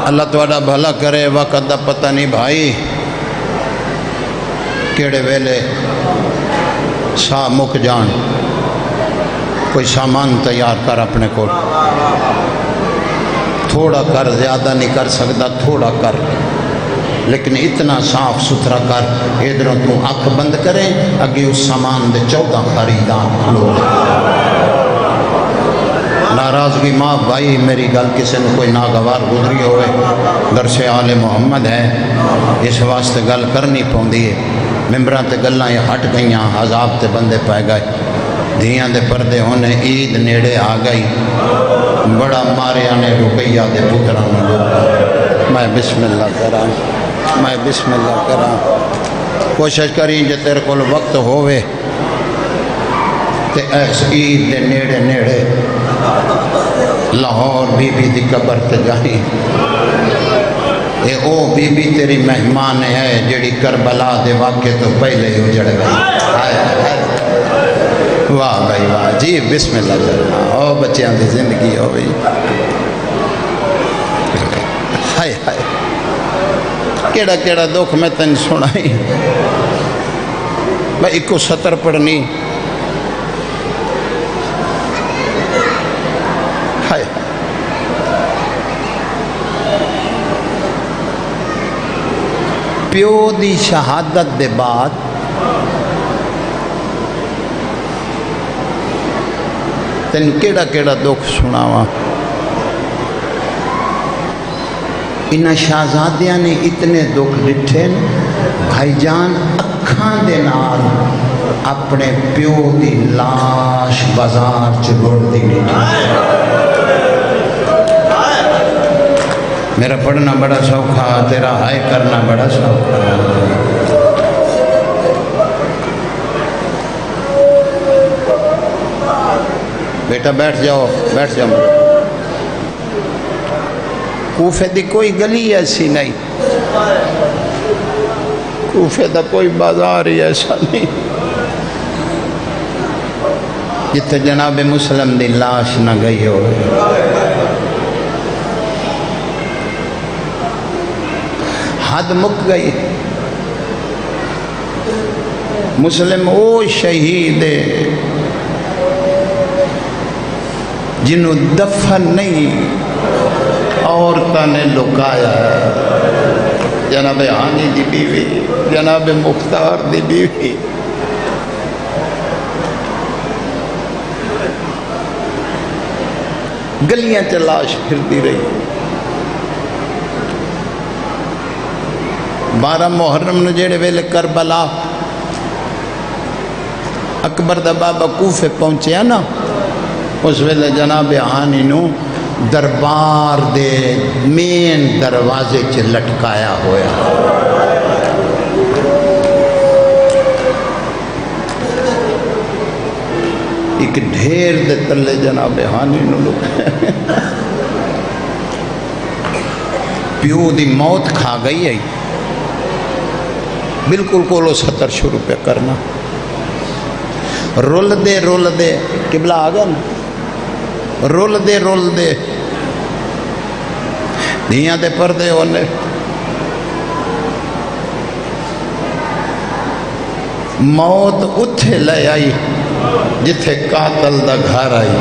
اللہ تھوڑا بھلا کرے. وقت دا پتہ نہیں بھائی کیڑے ویلے سا مک جان. کوئی سامان تیار کر اپنے کو، تھوڑا کر، زیادہ نہیں کر سکتا، تھوڑا کر، لیکن اتنا صاف ستھرا کر ادھروں تو اکھ بند کریں اگے اس سامان دے 14 خریدار کھلو. ناراضگی معاف بھائی، میری گل کسی نے کوئی ناگوار گزری ہوئے، درس آل محمد ہے اس واسطے گل کرنی پوندی ہے. ممبراں تے گلاں یہ ہٹ گئیاں، عذاب تے بندے پائے گئے. دھیاں دے پردے ہونے، عید نیڑے آ گئی، بڑا ماریا نے رقیہ دے پتراں نوں روکا. میں بسم اللہ کراں، میں بسم اللہ کراں. کوشش کریں جے تیرے کول وقت ہوئے تے ایس عید دے نیڑے نیڑے لاہور بی بی دی قبر تے جائیں. اے او بی بی تیری مہمان ہے جڑی کربلا دے واقعے تو پہلے ہی اجڑ گئی. واہ بھائی واہ جی، بسم اللہ کرنا. او بچیاں دی زندگی ہو بھئی. ہائے ہائے کیڑا کیڑا دکھ میں تن سنائی. میں ایک کو سطر پڑھنی. ہائے پیو دی شہادت دے بعد تین کیڑا کیڑا دکھ سناواں. انہاں شہزادیاں نے اتنے دکھ ڈٹھے بھائی جان اکھاں دے نال اپنے پیو دی لاش بازار چ رڑدی ڈٹھی. میرا پڑھنا بڑا سوکھا، تیرا ہائے کرنا بڑا سوکھا. بیٹا بیٹھ جاؤ، بیٹھ جاؤ. کوفے دی کوئی گلی ایسی نہیں، کوفے دا کوئی بازار ہی ایسا نہیں جتنے جناب مسلم دی لاش نہ گئی ہو. حد مک گئی. مسلم او شہید جنہوں دفن نہیں عورتوں نے لکایا ہے. جناب ہانی دی بیوی، جناب مختار دی بیوی. گلیاں چ لاش پھرتی رہی. 12 محرم نو جڑے ویلے کربلا اکبر دا بابا کوفے پہنچیا نا، اس ویلے جناب ہانی نو دربار دے مین دروازے چ لٹکایا ہویا. ایک ڈھیر دے تلے جناب ہانی نو لٹکایا. پیو دی موت کھا گئی ہے، بالکل کولو 70 شروع پہ کرنا. رول دے قبلہ آ گیا نا، رول دے دھیاں دے پردے ہونے. موت اتھے لے آئی جتھے قاتل دا گھر آئی.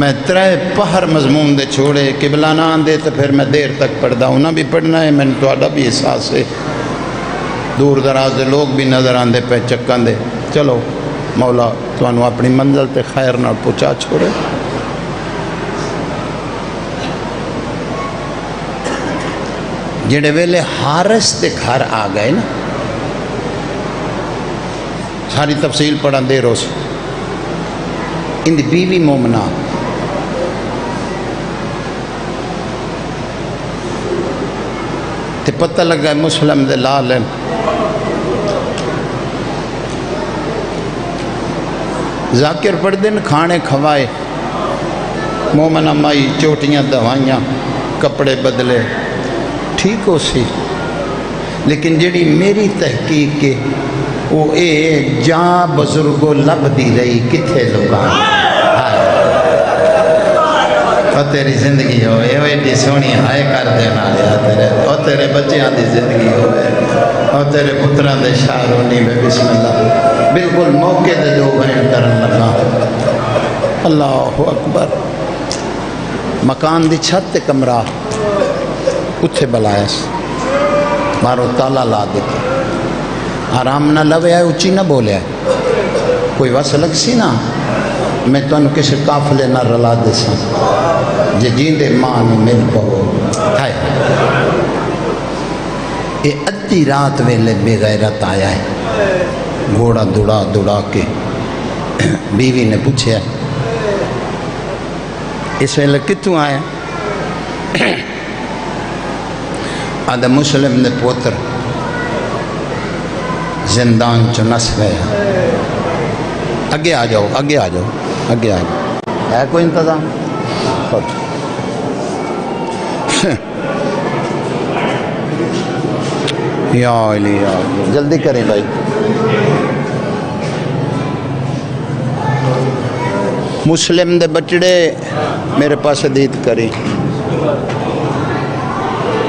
میں 3 پہر مضمون دے چھوڑے، قبلہ نہ آندے تو پھر میں دیر تک پڑھدا. انہاں بھی پڑھنا ہے، میں نے تو آڈا بھی احساس ہے. دور دراز دے لوگ بھی نظر آندے پہ چکاں دے. چلو مولا تو انہوں اپنی منزل تے خیر نہ پہنچا چھوڑے. جڑے ویلے حارث دے گھر آ گئے نا، ساری تفصیل پڑھا دے روز. ان دی بیوی مومنہ تے پتہ لگا مسلم دے لال ہیں. ذاکر پڑھ دن کھانے کھوائے، مومنہ مائی چوٹیاں دوائیاں کپڑے بدلے. ٹھیک ہو سی لیکن جڑی میری تحقیق کے وہ اے جاں بزرگو لب دی رہی کتھے لوگاں اور تیری زندگی ہوئے وہ ایڈی سونی ہائے کر دینا لیا تیرے اور تیرے بچیاں دی زندگی ہوئے اور تیرے پتران دے شاہرونی میں بسم اللہ بالکل موقع دے دو بہن کرن لگا اللہ اکبر مکان دی چھت تے کمرہ اتھے بلایا مارو تالا لا دیتا آرام نہ لوے آئے اچھی نہ بولے آئے کوئی وصلک سی نا میں تو انہوں کسی قافلے نہ رلا دے سا جے جیندے ماں نے مل پہو ہے یہ ادھی رات ویلے بے غیرت آیا ہے گھوڑا دوڑا دوڑا کے بیوی نے پوچھے اس ویلے کتوں آیا آدھا مسلم نے پوتر زندان چو نس گیا اگے آ جاؤ اگے آ جاؤ اگے آ جاؤ ہے کوئی انتظام یا علی جلدی کریں بھائی مسلم دے بچڑے میرے پاس دیت کریں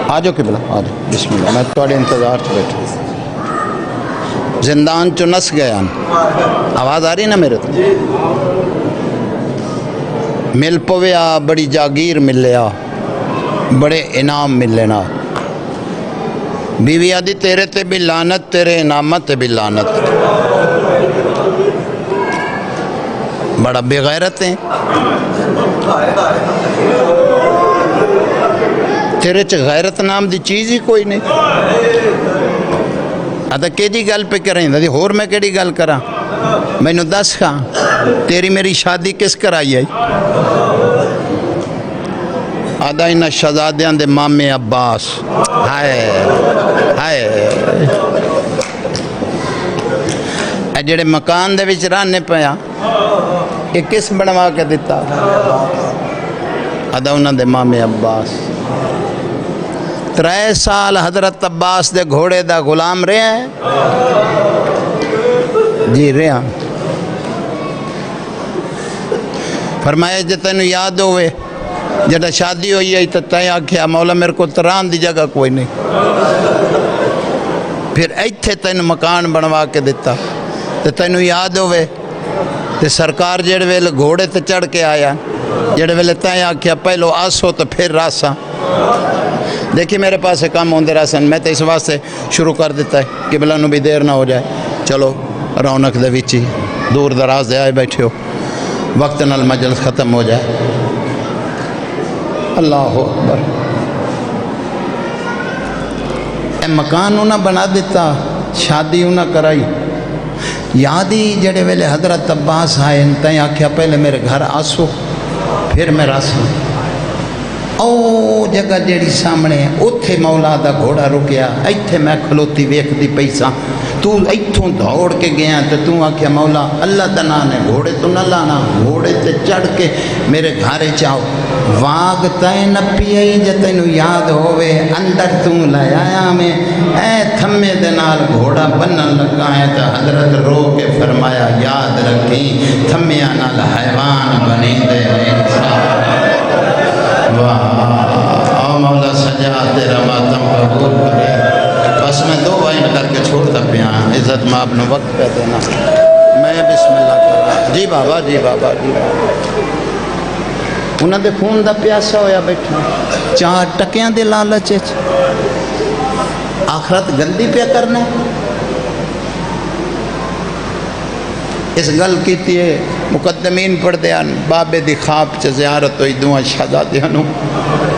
آ جاؤ قبلہ آ جاؤ بسم اللہ میں تھوڑے انتظار سے بیٹھا زندان چو نس گیا آواز آ رہی نا میرے تو مل پویا بڑی جاگیر ملیا بڑے انعام ملنا بیوی آدھی تیرے تے بھی لعنت تیرے انعامت تے بھی لعنت بڑا بے غیرت ہیں تیرے چ غیرت نام دی چیز ہی کوئی نہیں آدھا کیڑی گل پہ کریں دادی ہور میں کیڑی گل کرا میں نو دس کھا تیری میری شادی کس کرائی ہے آدھا انہا شہزادیاں دے مامے عباس ہائے ہائے اے جڑے مکان دے وچ رانے پیا یہ کس بنوا کے دیتا آدھا انہا دے مامے عباس 3 سال حضرت عباس دے گھوڑے دا غلام رہے ہیں جی رہے ہیں فرمایا جے تینو یاد ہوئے جڑا شادی ہوئی ہے تو تیاں آکھیا مولا میرے کو تران دی جگہ کوئی نہیں پھر ایتھے تینو مکان بنوا کے دیتا تو تینو یاد ہوئے تو سرکار جڑے ویلے گھوڑے تے چڑھ کے آیا جڑے ویلے تیاں آکھیا پہلو آسو تو پھر راسا دیکھیں میرے پاس کام ہوندے راسن میں تو اس واسطے شروع کر دیتا ہے کہ بلانو بھی دیر نہ ہو جائے چلو رونق دے وچی دور دراز دے آئے بیٹھے ہو وقت نال مجلس ختم ہو جائے اللہ اکبر اے مکان انہاں بنا دیتا شادی انہاں کرائی یادی جڑے ویلے حضرت عباس آئے تیں آکھیا پہلے میرے گھر آسو پھر میں راسوں او جگہ جیڑی سامنے اتھے مولا دا گھوڑا رکیا ایتھے میں کھلوتی ویکھ دی پیسا تو ایتھوں دوڑ کے گیا تو آکھیا مولا اللہ تنا نے گھوڑے تو نہ لانا گھوڑے تے چڑھ کے میرے گھارے چاہو واگ تائیں نہ پیئی جتنو یاد ہوئے اندر توں لائیا میں اے تھمے دنال گھوڑا بنن لگا ہے تو حضرت رو کے فرمایا یاد رکھیں تھمیا نال حیوان بنی دے انسان واہ مولا سجا تیرا ماتم قبول کرے بس میں 2 وائن کر کے چھوڑتا پیا عزت ماں اپنا وقت پہ دینا میں بسم اللہ کر جی بابا جی بابا جی بابا انہوں دے خون دا پیاسا ہویا بیٹھا 4 ٹکیاں دے لالچے آخرت گندی پیا کرنا اس گل کیتی ہے مقدمین پڑھ دیا بابے دی خواب چ زیارت ہوئی دعا شہزادیاں نو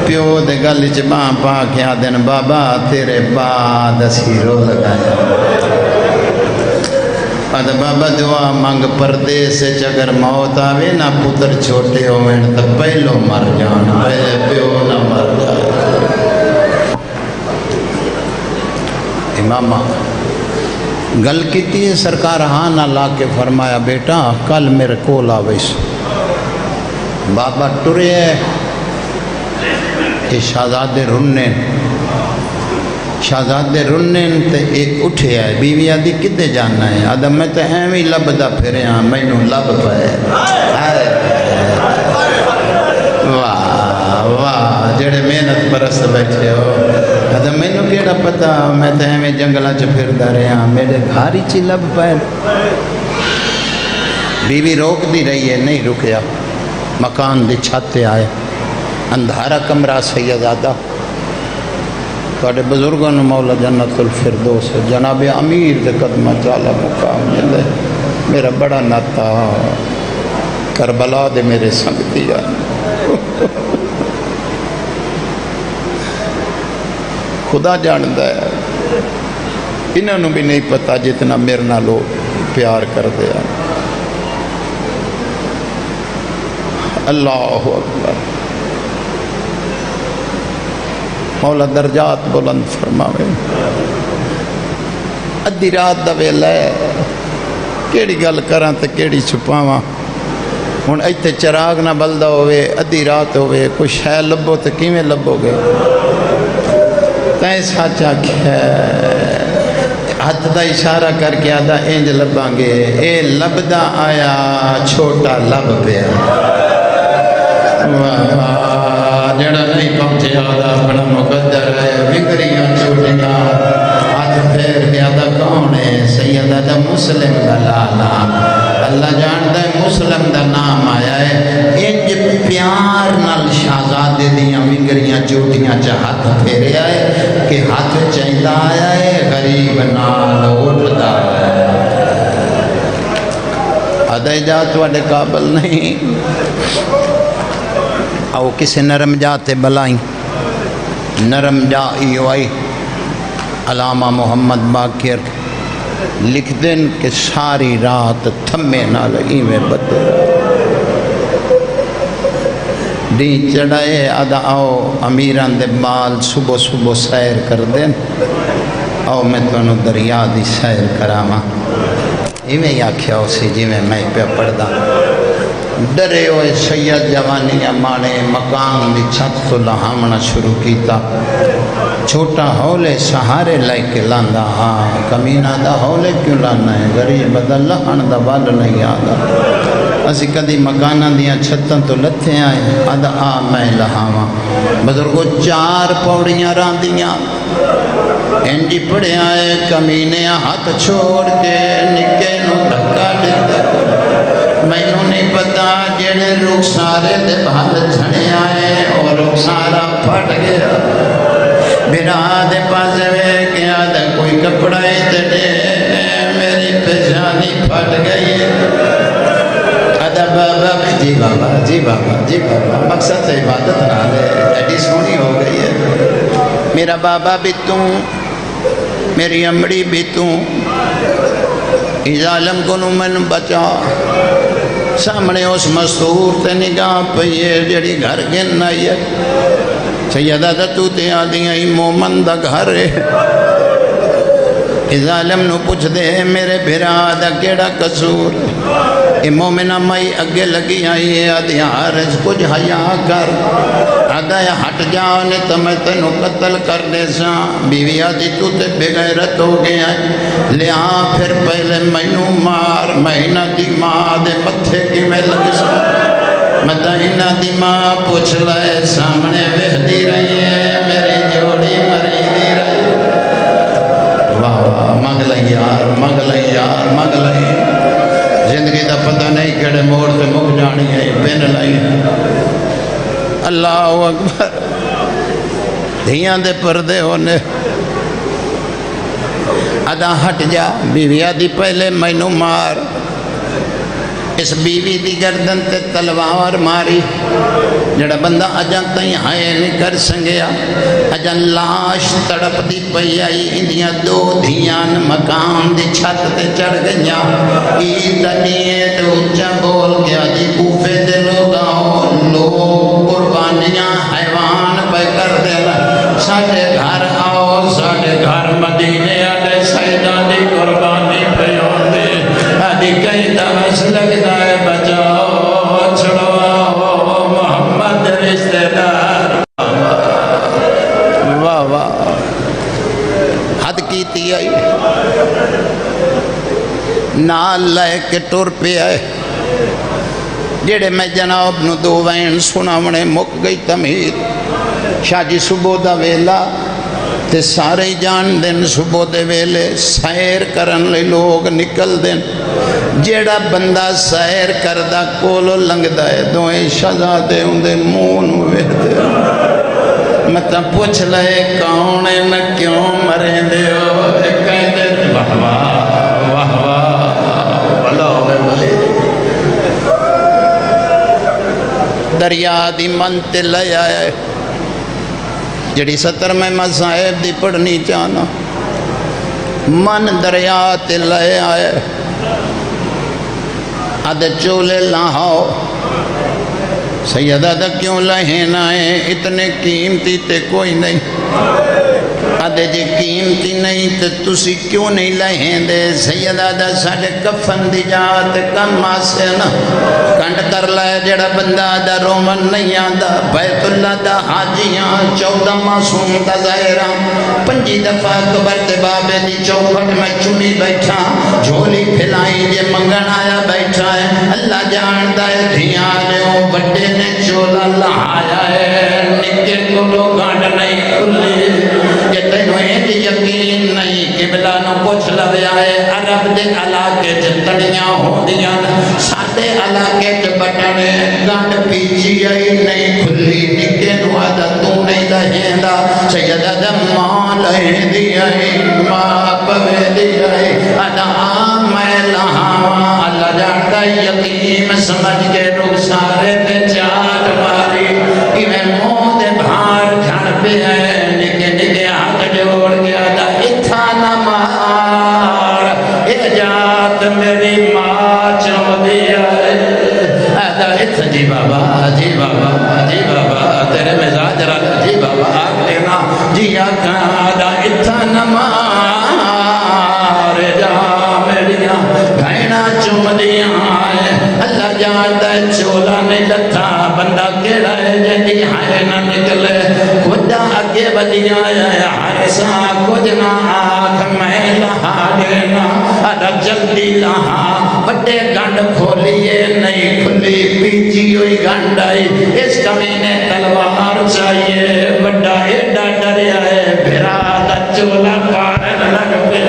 پیو دے گل چ باں پا کے آدن بابا تیرے بعد اسی رو لگایا آدھا بابا دعا مانگ پردیس چ اگر موت آوے نہ پتر چھوٹے ہوئے تو پہلو مر جان پہلے پیو نہ مر جائے امامہ گل کیتی ہے سرکار ہاں نہ لا کے فرمایا بیٹا کل میرے کو لاویس بابا ٹرے ہے یہ شہزادے رننے شہزادے رنن تے اے اٹھیا ہے، بیوی آدھی کدے جانا ہے؟ آدھا میں تو ایویں لبدا پھریا، مینوں لب پائے۔ واہ واہ جڑے محنت پرست بیٹھے ہو، آدھا مینوں کیڑا پتا، میں تو ایویں جنگلاں چ پھردا رہا، میرے گھر ہی چ لب پائے۔ بیوی روک دی رہی ہے، نہیں رکیا، مکان دی چھت تے آئے، اندھارا کمرہ سیدزادہ، تواڈے بزرگوں نے مولا جنت الفردوس جناب امیر دے قدمہ چالا مقام ملے، میرا بڑا ناتا کربلا دے میرے سنگ دیا۔ خدا جاندا ہے، انہوں بھی نہیں پتا جتنا میرے نال پیار کر دیا۔ اللہ اکبر، مولا درجات بلند فرماوے۔ ادھی رات دا ویلا ہے، کیڑی گل کراں تے کیڑی چھپاواں؟ ہن ایتھے چراغ نہ بلدا ہوئے، ادھی رات ہوئے، کوئی شے لبو تے کیویں لبو گے؟ تائیں سچ آکھیا، ہاتھ دا اشارہ کر کے آدھا انج لباں گے، اے لبدا آیا چھوٹا لب پیا۔ جڑا نہیں پہنچے آدھا اپنا مقدر ہے، وکریاں چھوٹیاں، ہاتھ پھیر کے آدھا کون ہے؟ سیدہ دا مسلم دا لالا، اللہ جانتا ہے مسلم دا نام آیا ہے۔ انج پیار نال شہزادے دیاں وکریاں چھوٹیاں چا ہاتھ پھیرے آئے کہ ہاتھ چاہیدہ آیا ہے، غریب نال اٹھدا ہے۔ آدھا اجازت واڈے قابل نہیں، آؤ کسی نرم جاتے بلائیں، نرم جا آئی علامہ محمد باقر لکھ دن کہ ساری رات تھمے نال ایویں بدے دی چڑھائے۔ آدھا آؤ امیران دے بال صبح صبح سیر کر دین، آؤ میں تنوں دریا دی سیر کراواں۔ ایویں ہی آکھیا اسی جی میں پہ پڑھدا، ڈرے ہوئے سید جوانیاں مانے مکان دی چھت تو لہامنا شروع کیتا۔ چھوٹا ہولے سہارے لے کے لاندا، ہاں کمینہ دا ہولے کیوں لانا ہے؟ غریب دا لہن دا بال نہیں آدھا، اسی کدی مکانہ دیاں چھتاں تو لتھے آئے، آدھا آ میں لہاواں۔ بزرگو 4 پوڑیاں راندیاں، انجی پڑے آئے، کمینے ہاتھ چھوڑ کے نکے نو دھکا دیتا۔ مینوں نہیں پتا جڑے لوگ سارے دے بھال چھڑے آئے اور لوگ سارا پھٹ گیا۔ بنا دے پاس وے کہ آدھا کوئی کپڑا ہی تے دے، میری پیشانی پھٹ گئی۔ آدھا بابا جی بابا جی بابا جی بابا، مقصد عبادت نہ لے، ایڈی سونی ہو گئی ہے۔ میرا بابا بھی توں، میری امڑی بھی توں، اس ظالم کو نو من بچا۔ سامنے اس مستور تے نگاہ پئیے جڑی گھر گن آئی ہے، سیدہ دا تو تے آدیاں ہی مومن دا گھر ہے۔ اس ظالم نو پوچھ دے میرے بھرا دا کیڑا قصور، اے مومنہ مائی اگے لگی آئی ہے، آدھی حارج کچھ حیا کر، آدھا یا ہٹ جاؤ نے تو میں تینوں قتل کر دے ساں۔ بیوی آدھی تو تے بغیرت ہو گیا ہے، لے آن پھر پہلے مینوں مار، مہینہ دی ماں دے متھے کی میں لگ ساں۔ مدینہ دی ماں پوچھ لائے سامنے وہدی رہی ہے، میری جوڑی مری دی رہی۔ واہ واہ، مانگ لئی یار، مانگ لئی یار، مانگ لئی، زندگی دا پتہ نہیں کڑے موڑ تے مک جانی ہے، پین لئی۔ اللہ اکبر، دھیاں دے پردے ہونے، ادا ہٹ جا، بیوی آدھی پہلے مینوں مار۔ اس بیوی دی گردن تے تلوار ماری، جڑا بندہ اجاں تائیں ہائے نہیں کر سنگیا۔ اجاں لاش تڑپ دی پئی آئی، اندیاں 2 دھیاں مکان دی چھت تے چڑھ گئیاں۔ عید دنیے تے اچھا بول گیا جی کوفے دے لوگاں، لوگ قربانیاں حیوان پہ کر دینا، ساڑھے گھر آؤ، ساڑھے گھر مدینے آلے سیدہ دی قربانی پہ ہوندے، آدھی کئی دمس لگتا ہے بچاؤ چھڑواؤ محمد رشتہ دار۔ واہ واہ، حد کیتی آئی نال لے کے ٹر پیا ہے جڑے میں جناب نو دو وین سناونے مک گئی تمہید شاہ جی صبح دا ویلا تے سارے ہی جان دن صبح دے ویلے سیر کرن لے لوگ نکل دن جیڑا بندہ سیر کردہ کولو لنگ دائے دوئے شہزادے اندے مون ہوئے دے مطلب پوچھ لے کون نہ کیوں مریں دے ہو کہیں دے واہ واہ واہ واہ بلا ہوئے بلے دریا دی من تے لے آئے جڑی ستر میں مذاہب دی پڑھنی چاہنا من دریا تے لے آئے آدھے چولے لاہو سیدہ دا کیوں لہین آئے اتنے قیمتی تے کوئی نہیں آدھے جی قیمتی نہیں تے تسی کیوں نہیں لہین دے سیدہ دا ساڑھے کفن دی جات کم آسے نا کنڈ کر لائے جڑا بندہ دا رومن نہیں آدھا بیت اللہ دا حاجیاں 14 معصوم دا ظاہرہ 5 دفعہ قبر تے بابے دی چوکھٹ میں چنی بیٹھا جھولی پھلائی جے منگن آیا بیٹھا ہے اللہ جاندہ ہے دھیاں لیوں بڑے نے چولا لہایا ہے نکے کو لو گانڈ نہیں کھلی کہ تینوں ایک یقین نہیں قبلہ نو کچھ لگے آئے عرب دے علاقے جتڑیاں ہو دیا سادے علاقے جبٹنے گانڈ پیچی آئی نہیں کھلی نکے نو آدھا تو نہیں دہین دا سیدہ دا ماں لہین دی آئی ماں پوے دی آئی آدھا آم میں لہاں اللہ جاندہ یقین سمجھ کے رخ سارے تے چار ماری ایویں موہ دے بھار جھڑ پہ ہے نکے نکے ہاتھ جوڑ گیا دا اتھا نہ مار اجات میری ماں چو دیا ہے اتھا جی بابا جی بابا جی بابا تیرے مزاج رہا جی بابا آگ لینا جی آگا دا اتھا نہ مار جا میریاں بھائنہ چوم دیا ہے اللہ جانتا ہے چولا نہیں لتا بندہ کیڑا ہے جنی ہائے نہ نکلے خدا آگے بدیا ہے ہائے سا کچھ نہ آنکھ میں لہا دینا ادا جلدی لہا بڑے گنڈ کھولیے نہیں کھلی پیچی ہوئی گنڈ آئی اس کمینے تلوار چاہیے بڑا ایڈا ڈریا ہے بھرا دا چولا پارن لگ پہ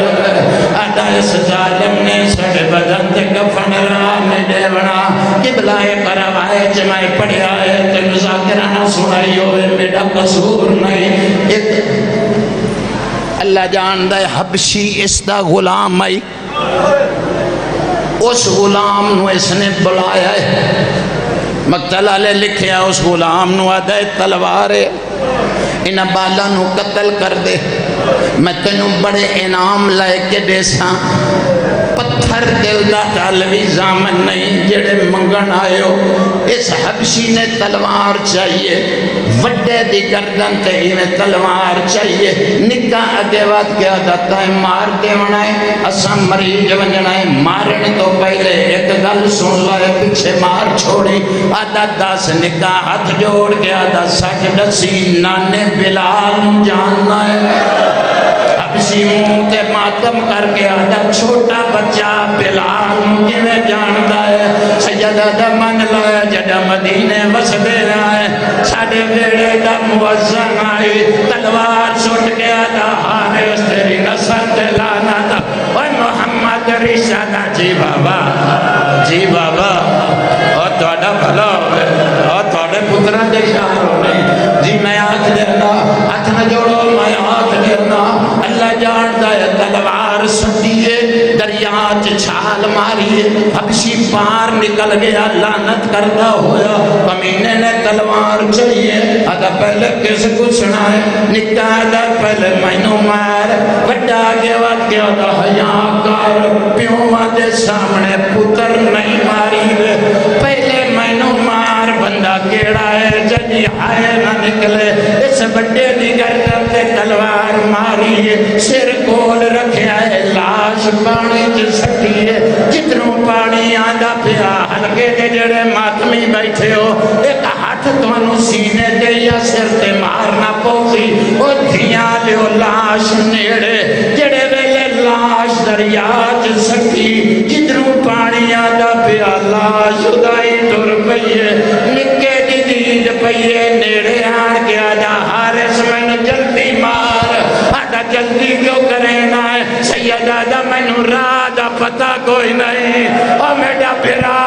ادا اس ظالم نے سڑ بدن تے کفن رام دے بنا قبلہ کروائے جمائے پڑھیا ہے تے مذاکرہ نہ سنائی ہوئے میرا قصور نہیں اللہ جاندہ ہے حبشی اس دا غلام آئی اس غلام نو اس نے بلایا ہے مقتلہ لے لکھیا اس غلام نو آدھا تلوارے انہ بالا نو قتل کر دے میں تنو بڑے انعام لائے کے دیساں پتھر دل دا تعلوی زامن نہیں جڑے منگن آئے ہو اس حبشی نے تلوار چاہیے وڈے دی گردن تے انہیں تلوار چاہیے نکاح اگے وقت کیا جاتا ہے مار دے ونائے اسم مریض ونجنائے مارن تو پہلے ایک گل سن لائے پیچھے مار چھوڑی آدھا 10 نکاح ہاتھ جوڑ گیا آدھا سچ دسی نانے بلال جاننا ہے حبشی منہ تے ماتم کر کے آدھا چھوٹا بچہ بلال میں جانتا ہے سیدہ دا من لائے جدہ مدینے وسدے آئے ساڑھے بیڑے دا موزن آئی تلوار چھوٹ گیا دا حارس تیری نصر دلانا دا اوہ محمد رشہ دا جی بابا اور توڑا بھلا ہوئے اور توڑے پترہ دے شاہر ہوئے جی میں آت دینا ہاتھ نہ جوڑو میں آت دینا اللہ جانتا ہے تلوار سٹیے دریات چھال ماریے حبشی پار نکل گیا لعنت کردہ ہویا کمینے نے تلوار چاہیے ادا پہلے کس کو سنائے نکاح دا پہلے مینو مار بڑا آگے وقت کیا دا حیاء کار پیوں دے سامنے پتر نہیں ماری دے پہلے مینو مار بندہ کیڑا ہے جنی آئے نہ نکلے اس بڑے دی گردن تے تلوار ماری سر کول رکھیا ہے لاش پانی جسٹی ہے جتنوں پانی آدھا پیا ہلکے دے جڑے ماتمی بیٹھے ہو ایک ہاتھ توانو سینے دے یا سر تے مارنا پوسی او دھیاں لیو لاش نیڑے دریاچ سکی جدروں پانیاں دا پیالہ شدائی ٹر پئیے نکے دی دید پئیے نیڑے آن کے آجا حارس میں جلدی مار آجا جلدی کیوں کرنا ہے سیدہ دا میں نو راہ دا پتہ کوئی نہیں اور میڈا پھرا